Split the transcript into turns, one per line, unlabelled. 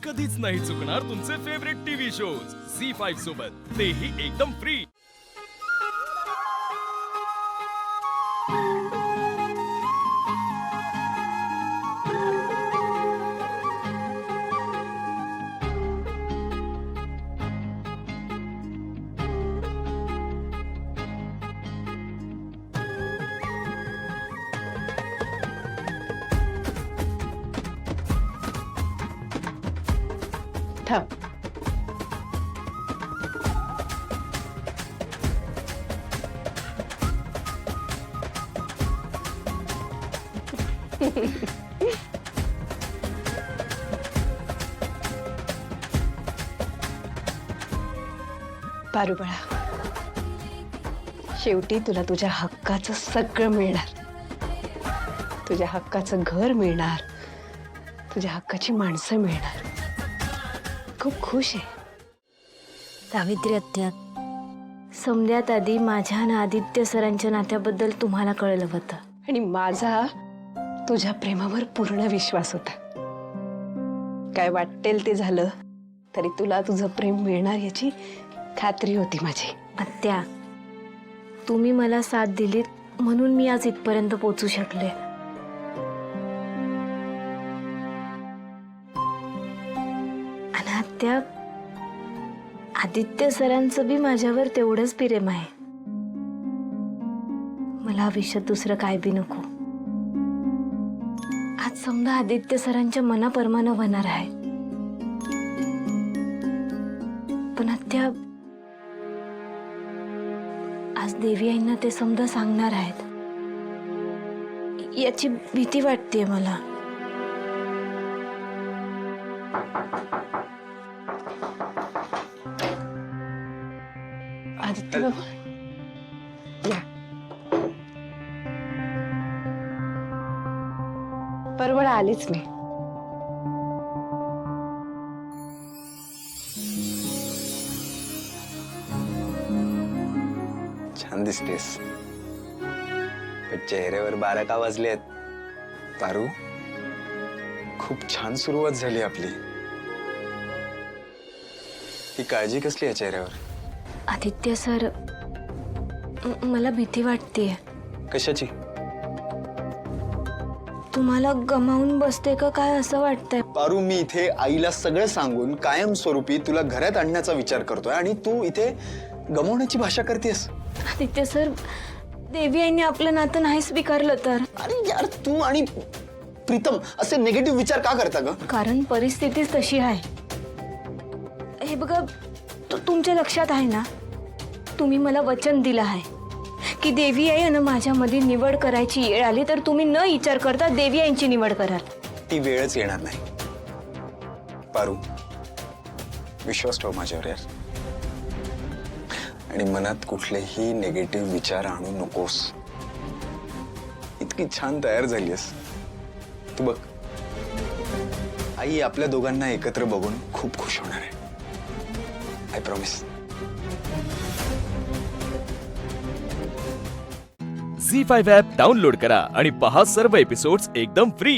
कधीच नाही चुकणार तुमचे फेवरेट टीव्ही शोज झी5 सोबत, तेही एकदम फ्री।
थांब. पारू बाळा, शेवटी तुला तुझ्या हक्काचं सगळं मिळणार. तुझ्या हक्काचं घर मिळणार, तुझ्या हक्काची माणसं मिळणार. खूप खुश आहे.
सावित्री आत्या, समल्यात आधी माझ्या आणि आदित्य सरांच्या नात्याबद्दल तुम्हाला कळलं होतं,
आणि माझा तुझ्या प्रेमावर पूर्ण विश्वास होता. काय वाटेल ते झालं तरी तुला तुझं प्रेम मिळणार याची खात्री होती माझी.
आत्या, तुम्ही मला साथ दिलीत म्हणून मी आज इथपर्यंत पोहोचू शकले. आणि आत्या, आदित्य सरांचं बी माझ्यावर तेवढंच प्रेम आहे. मला आयुष्यात दुसरं काय बी नको. आज समजा आदित्य सरांच्या मनाप्रमाणे होणार आहे, पण आत्या, आज देवी आईंना ते समजा सांगणार आहेत याची भीती वाटते मला.
आदित्य बाबा, या. बरोबर आलीच मी.
छान दिसतेस, पण चेहऱ्यावर 12 का वाजलेत? पारू, खूप छान सुरुवात झाली आपली. ही काळजी कसली आहे चेहऱ्यावर?
आदित्य सर, मला भीती वाटते.
कशाची?
तुम्हाला गमावून बसते का काय असं वाटतंय.
पारू, मी इथे आईला सगळं सांगून कायमस्वरूपी तुला घरात आणण्याचा विचार करतोय आणि तू इथे गमावण्याची भाषा करतेस.
आदित्य सर, देवी आईने आपलं नातं नाही स्वीकारलं तर?
अरे यार, तू आणि प्रीतम असे निगेटिव्ह विचार का करता ग?
कारण परिस्थितीच तशी आहे. हे बघा, तुमच्या लक्षात आहे ना, तुम्ही मला वचन दिलं आहे की देवी आई आणि माझ्यामध्ये निवड करायची वेळ आली तर तुम्ही न विचार करता देवी आईंची निवड कराल.
ती वेळच येणार नाही. पारू, विश्वास ठेव माझ्यावर यार, आणि मनात कुठलेही निगेटिव्ह विचार आणू नकोस. इतकी छान तयार झालीस तू, बघ. आई आपल्या दोघांना एकत्र बघून खूप खुश होणार आहे. I promise.
Zee five app download करा आणि पहा सर्व एपिसोड्स एकदम फ्री।